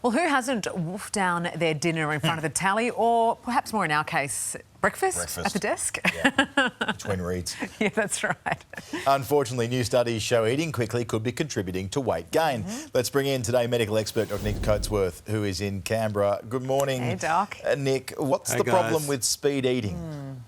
Well, who hasn't wolfed down their dinner in front of the tally, or perhaps more in our case, breakfast. At the desk? Yeah, between reads. Yeah, that's right. Unfortunately, new studies show eating quickly could be contributing to weight gain. Let's bring in today medical expert Dr Nick Coatsworth, who is in Canberra. Good morning. Hey, Doc. Nick, what's the problem with speed eating?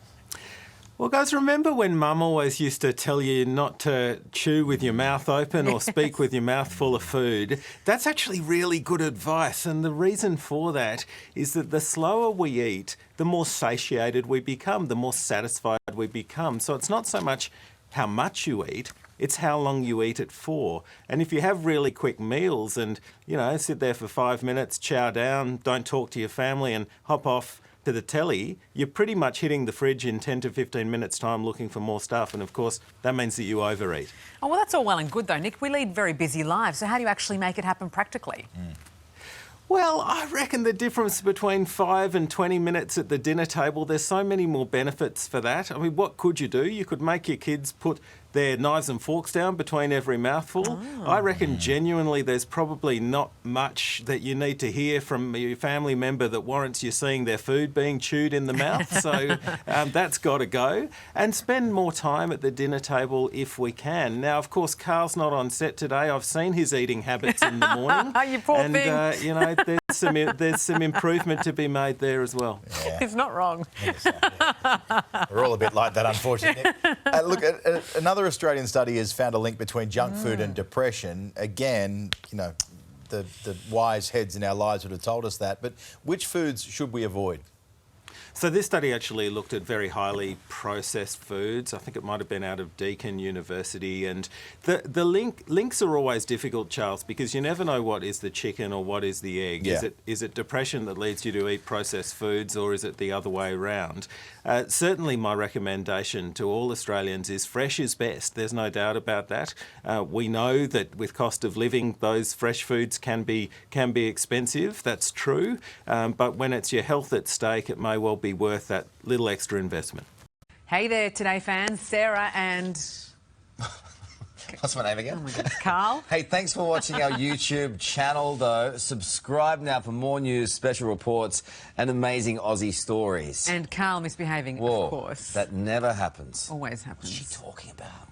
Well, guys, remember when Mum always used to tell you not to chew with your mouth open or speak with your mouth full of food? That's actually really good advice, and the reason for that is that the slower we eat, the more satiated we become, the more satisfied we become. So it's not so much how much you eat, it's how long you eat it for. And if you have really quick meals and, you know, sit there for 5 minutes, chow down, don't talk to your family and hop off to the telly, you're pretty much hitting the fridge in 10 to 15 minutes time looking for more stuff, and of course that means that you overeat. Oh, well, that's all well and good though, Nick. We lead very busy lives, so how do you actually make it happen practically? Well, I reckon the difference between 5 and 20 minutes at the dinner table, there's so many more benefits for that. I mean, what could you do? You could make your kids put their knives and forks down between every mouthful. I reckon genuinely there's probably not much that you need to hear from your family member that warrants you seeing their food being chewed in the mouth. So that's got to go. And spend more time at the dinner table if we can. Now, of course, Carl's not on set today. I've seen his eating habits in the morning. You poor thing. You know, there's some improvement to be made there as well. Yeah. He's not wrong. We're all a bit like that, unfortunately. Look, another Australian study has found a link between junk food and depression. Again, you know, the wise heads in our lives would have told us that. But which foods should we avoid? So this study actually looked at very highly processed foods. I think it might have been out of Deakin University. And the links are always difficult, Charles, because you never know what is the chicken or what is the egg. Yeah. Is it depression that leads you to eat processed foods, or is it the other way around? Certainly my recommendation to all Australians is fresh is best. There's no doubt about that. We know that with cost of living, those fresh foods can be expensive. That's true. But when it's your health at stake, it may well be worth that little extra investment. Hey there, Today fans. Sarah and... What's my name again? Oh my God, Carl. Hey, thanks for watching our YouTube channel, though. Subscribe now for more news, special reports and amazing Aussie stories. And Carl misbehaving, Whoa, of course. that never happens. Always happens. What's she talking about?